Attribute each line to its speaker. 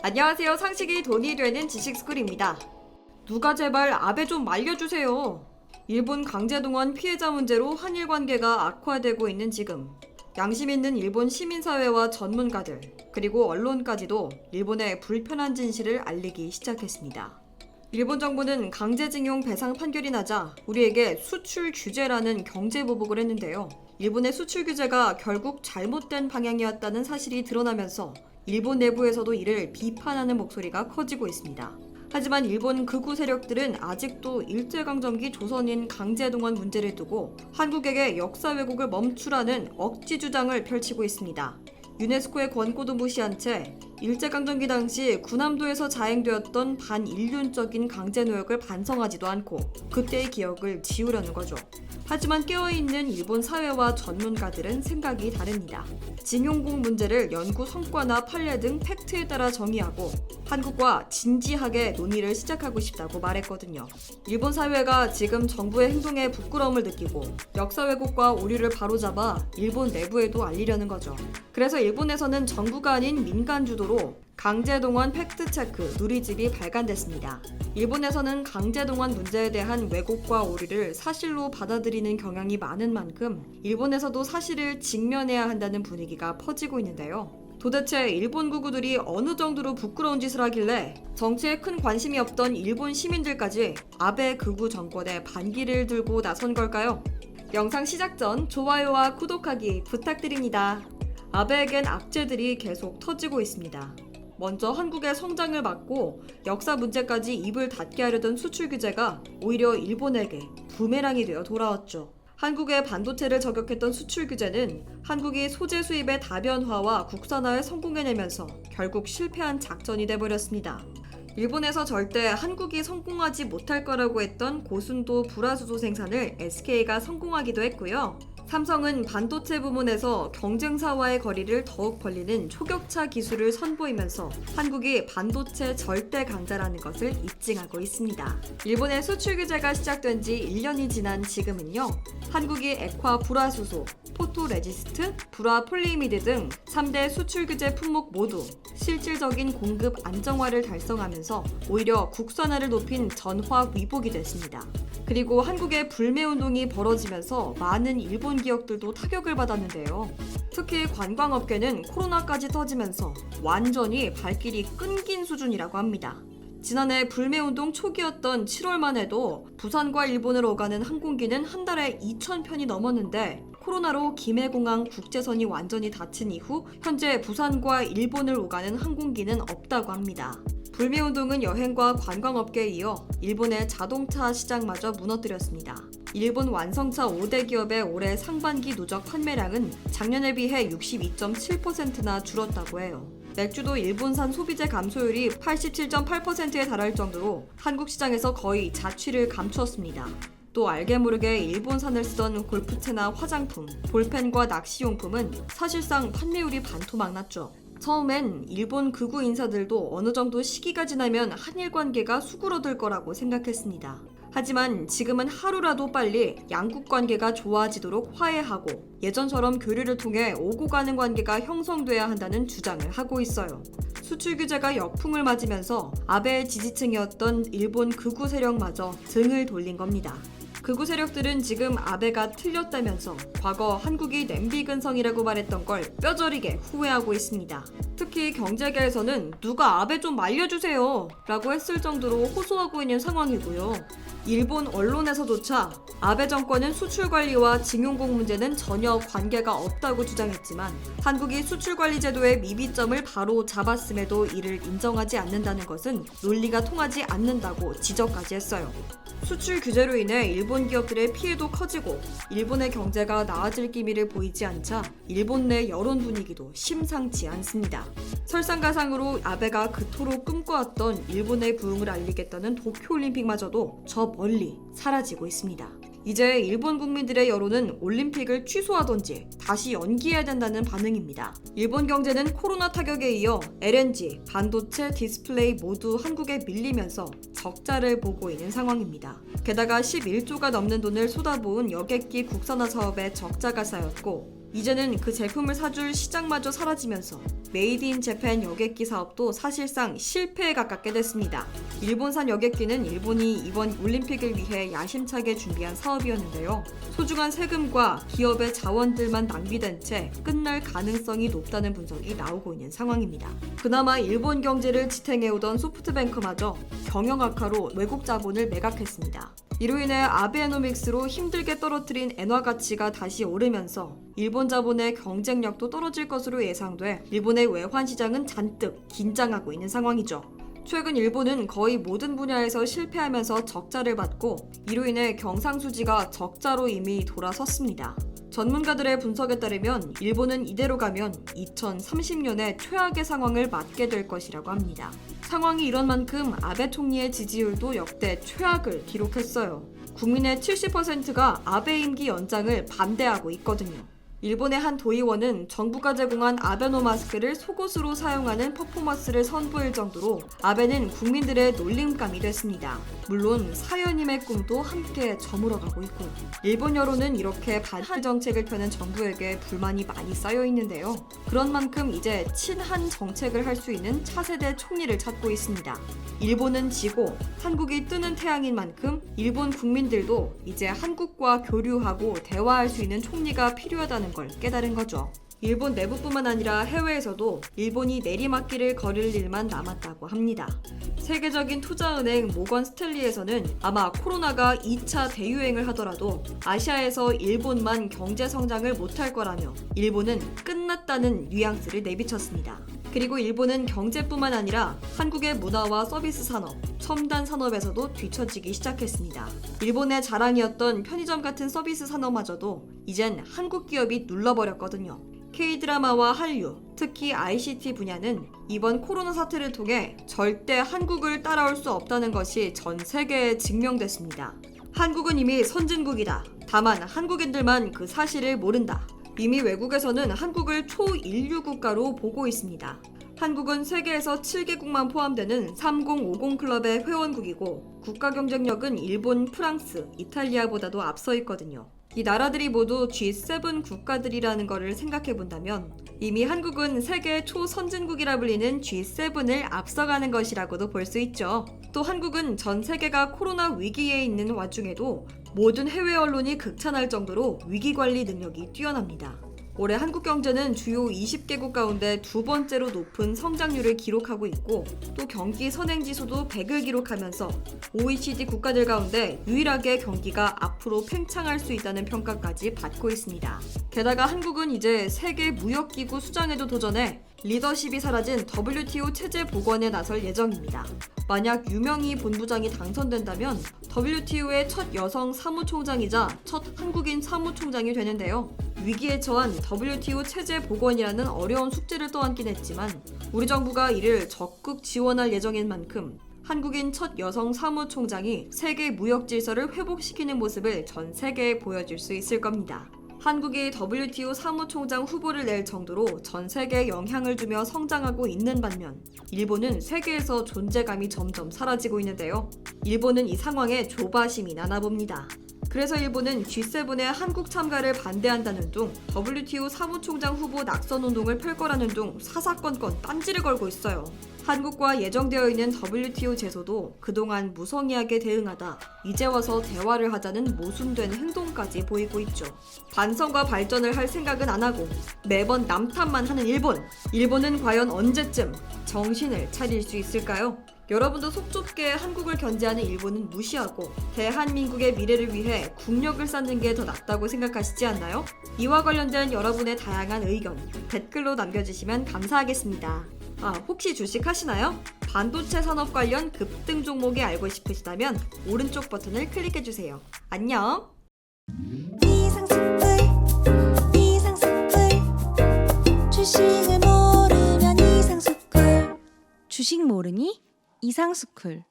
Speaker 1: 안녕하세요. 상식이 돈이 되는 지식스쿨입니다. 누가 제발 아베 좀 말려주세요. 일본 강제동원 피해자 문제로 한일 관계가 악화되고 있는 지금 양심 있는 일본 시민사회와 전문가들 그리고 언론까지도 일본의 불편한 진실을 알리기 시작했습니다. 일본 정부는 강제징용 배상 판결이 나자 우리에게 수출 규제라는 경제보복을 했는데요. 일본의 수출 규제가 결국 잘못된 방향이었다는 사실이 드러나면서 일본 내부에서도 이를 비판하는 목소리가 커지고 있습니다. 하지만 일본 극우 세력들은 아직도 일제강점기 조선인 강제동원 문제를 두고 한국에게 역사 왜곡을 멈추라는 억지 주장을 펼치고 있습니다. 유네스코의 권고도 무시한 채 일제강점기 당시 군함도에서 자행되었던 반인륜적인 강제노역을 반성하지도 않고 그때의 기억을 지우려는 거죠. 하지만 깨어있는 일본 사회와 전문가들은 생각이 다릅니다. 징용공 문제를 연구 성과나 판례 등 팩트에 따라 정의하고 한국과 진지하게 논의를 시작하고 싶다고 말했거든요. 일본 사회가 지금 정부의 행동에 부끄러움을 느끼고 역사 왜곡과 오류를 바로잡아 일본 내부에도 알리려는 거죠. 그래서 일본에서는 정부가 아닌 민간 주도로 강제동원 팩트체크 누리집이 발간됐습니다. 일본에서는 강제동원 문제에 대한 왜곡과 오류를 사실로 받아들이는 경향이 많은 만큼 일본에서도 사실을 직면해야 한다는 분위기가 퍼지고 있는데요. 도대체 일본 극우들이 어느 정도로 부끄러운 짓을 하길래 정치에 큰 관심이 없던 일본 시민들까지 아베 극우 정권의 반기를 들고 나선 걸까요? 영상 시작 전 좋아요와 구독하기 부탁드립니다. 아베에겐 악재들이 계속 터지고 있습니다. 먼저 한국의 성장을 막고 역사 문제까지 입을 닫게 하려던 수출 규제가 오히려 일본에게 부메랑이 되어 돌아왔죠. 한국의 반도체를 저격했던 수출 규제는 한국이 소재 수입의 다변화와 국산화에 성공해내면서 결국 실패한 작전이 돼버렸습니다. 일본에서 절대 한국이 성공하지 못할 거라고 했던 고순도 불화수소 생산을 SK가 성공하기도 했고요. 삼성은 반도체 부문에서 경쟁사와의 거리를 더욱 벌리는 초격차 기술을 선보이면서 한국이 반도체 절대 강자라는 것을 입증하고 있습니다. 일본의 수출 규제가 시작된 지 1년이 지난 지금은요. 한국이 액화 불화수소, 포토레지스트, 불화 폴리이미드 등 3대 수출 규제 품목 모두 실질적인 공급 안정화를 달성하면서 오히려 국산화를 높인 전화 위복이 됐습니다. 그리고 한국의 불매운동이 벌어지면서 많은 일본 기업들도 타격을 받았는데요. 특히 관광업계는 코로나까지 터지면서 완전히 발길이 끊긴 수준이라고 합니다. 지난해 불매운동 초기였던 7월만 해도 부산과 일본을 오가는 항공기는 한 달에 2,000편이 넘었는데 코로나로 김해공항 국제선이 완전히 닫힌 이후 현재 부산과 일본을 오가는 항공기는 없다고 합니다. 불매운동은 여행과 관광업계에 이어 일본의 자동차 시장마저 무너뜨렸습니다. 일본 완성차 5대 기업의 올해 상반기 누적 판매량은 작년에 비해 62.7%나 줄었다고 해요. 맥주도 일본산 소비재 감소율이 87.8%에 달할 정도로 한국 시장에서 거의 자취를 감추었습니다. 또 알게 모르게 일본산을 쓰던 골프채나 화장품, 볼펜과 낚시용품은 사실상 판매율이 반토막났죠. 처음엔 일본 극우 인사들도 어느 정도 시기가 지나면 한일 관계가 수그러들 거라고 생각했습니다. 하지만 지금은 하루라도 빨리 양국 관계가 좋아지도록 화해하고 예전처럼 교류를 통해 오고 가는 관계가 형성돼야 한다는 주장을 하고 있어요. 수출 규제가 역풍을 맞으면서 아베의 지지층이었던 일본 극우 세력마저 등을 돌린 겁니다. 극우 세력들은 지금 아베가 틀렸다면서 과거 한국이 냄비 근성이라고 말했던 걸 뼈저리게 후회하고 있습니다. 특히 경제계에서는 누가 아베 좀 말려주세요 라고 했을 정도로 호소하고 있는 상황이고요. 일본 언론에서조차 아베 정권은 수출 관리와 징용공 문제는 전혀 관계가 없다고 주장했지만 한국이 수출 관리 제도의 미비점을 바로 잡았음에도 이를 인정하지 않는다는 것은 논리가 통하지 않는다고 지적까지 했어요. 수출 규제로 인해 일본 기업들의 피해도 커지고 일본의 경제가 나아질 기미를 보이지 않자 일본 내 여론 분위기도 심상치 않습니다. 설상가상으로 아베가 그토록 꿈꿔왔던 일본의 부흥을 알리겠다는 도쿄올림픽마저도 저 멀리 사라지고 있습니다. 이제 일본 국민들의 여론은 올림픽을 취소하던지 다시 연기해야 된다는 반응입니다. 일본 경제는 코로나 타격에 이어 LNG, 반도체, 디스플레이 모두 한국에 밀리면서 적자를 보고 있는 상황입니다. 게다가 11조가 넘는 돈을 쏟아부은 여객기 국산화 사업에 적자가 쌓였고 이제는 그 제품을 사줄 시장마저 사라지면서 메이드 인 재팬 여객기 사업도 사실상 실패에 가깝게 됐습니다. 일본산 여객기는 일본이 이번 올림픽을 위해 야심차게 준비한 사업이었는데요. 소중한 세금과 기업의 자원들만 낭비된 채 끝날 가능성이 높다는 분석이 나오고 있는 상황입니다. 그나마 일본 경제를 지탱해오던 소프트뱅크마저 경영 악화로 외국 자본을 매각했습니다. 이로 인해 아베노믹스로 힘들게 떨어뜨린 엔화 가치가 다시 오르면서 일본 자본의 경쟁력도 떨어질 것으로 예상돼 일본의 외환 시장은 잔뜩 긴장하고 있는 상황이죠. 최근 일본은 거의 모든 분야에서 실패하면서 적자를 받고 이로 인해 경상수지가 적자로 이미 돌아섰습니다. 전문가들의 분석에 따르면 일본은 이대로 가면 2030년에 최악의 상황을 맞게 될 것이라고 합니다. 상황이 이런 만큼 아베 총리의 지지율도 역대 최악을 기록했어요. 국민의 70%가 아베 임기 연장을 반대하고 있거든요. 일본의 한 도의원은 정부가 제공한 아베노 마스크를 속옷으로 사용하는 퍼포먼스를 선보일 정도로 아베는 국민들의 놀림감이 됐습니다. 물론 사연님의 꿈도 함께 저물어가고 있고 일본 여론은 이렇게 반한 정책을 펴는 정부에게 불만이 많이 쌓여 있는데요. 그런 만큼 이제 친한 정책을 할 수 있는 차세대 총리를 찾고 있습니다. 일본은 지고 한국이 뜨는 태양인 만큼 일본 국민들도 이제 한국과 교류하고 대화할 수 있는 총리가 필요하다는 걸 깨달은 거죠. 일본 내부뿐만 아니라 해외에서도 일본이 내리막길을 걸을 일만 남았다고 합니다. 세계적인 투자은행 모건 스탠리에서는 아마 코로나가 2차 대유행을 하더라도 아시아에서 일본만 경제 성장을 못할 거라며 일본은 끝났다는 뉘앙스를 내비쳤습니다. 그리고 일본은 경제뿐만 아니라 한국의 문화와 서비스 산업, 첨단 산업에서도 뒤처지기 시작했습니다. 일본의 자랑이었던 편의점 같은 서비스 산업마저도 이젠 한국 기업이 눌러버렸거든요. K-드라마와 한류, 특히 ICT 분야는 이번 코로나 사태를 통해 절대 한국을 따라올 수 없다는 것이 전 세계에 증명됐습니다. 한국은 이미 선진국이다. 다만 한국인들만 그 사실을 모른다. 이미 외국에서는 한국을 초인류 국가로 보고 있습니다. 한국은 세계에서 7개국만 포함되는 3050 클럽의 회원국이고 국가 경쟁력은 일본, 프랑스, 이탈리아보다도 앞서 있거든요. 이 나라들이 모두 G7 국가들이라는 것을 생각해 본다면 이미 한국은 세계 초선진국이라 불리는 G7을 앞서가는 것이라고도 볼 수 있죠. 또 한국은 전 세계가 코로나 위기에 있는 와중에도 모든 해외 언론이 극찬할 정도로 위기관리 능력이 뛰어납니다. 올해 한국 경제는 주요 20개국 가운데 두 번째로 높은 성장률을 기록하고 있고 또 경기 선행지수도 100을 기록하면서 OECD 국가들 가운데 유일하게 경기가 앞으로 팽창할 수 있다는 평가까지 받고 있습니다. 게다가 한국은 이제 세계 무역기구 수장에도 도전해 리더십이 사라진 WTO 체제 복원에 나설 예정입니다. 만약 유명희 본부장이 당선된다면 WTO의 첫 여성 사무총장이자 첫 한국인 사무총장이 되는데요. 위기에 처한 WTO 체제 복원이라는 어려운 숙제를 떠안긴 했지만 우리 정부가 이를 적극 지원할 예정인 만큼 한국인 첫 여성 사무총장이 세계 무역 질서를 회복시키는 모습을 전 세계에 보여줄 수 있을 겁니다. 한국이 WTO 사무총장 후보를 낼 정도로 전 세계에 영향을 주며 성장하고 있는 반면 일본은 세계에서 존재감이 점점 사라지고 있는데요. 일본은 이 상황에 조바심이 나나 봅니다. 그래서 일본은 G7의 한국 참가를 반대한다는 둥 WTO 사무총장 후보 낙선 운동을 펼 거라는 둥 사사건건 딴지를 걸고 있어요. 한국과 예정되어 있는 WTO 제소도 그동안 무성의하게 대응하다 이제 와서 대화를 하자는 모순된 행동까지 보이고 있죠. 반성과 발전을 할 생각은 안 하고 매번 남탓만 하는 일본. 일본은 과연 언제쯤 정신을 차릴 수 있을까요? 여러분도 속 좁게 한국을 견제하는 일본은 무시하고 대한민국의 미래를 위해 국력을 쌓는 게 더 낫다고 생각하시지 않나요? 이와 관련된 여러분의 다양한 의견 댓글로 남겨주시면 감사하겠습니다. 혹시 주식하시나요? 반도체 산업 관련 급등 종목이 알고 싶으시다면 오른쪽 버튼을 클릭해주세요. 안녕!
Speaker 2: 주식을 모르면 이상스쿨. 주식 모르니? 이상스쿨.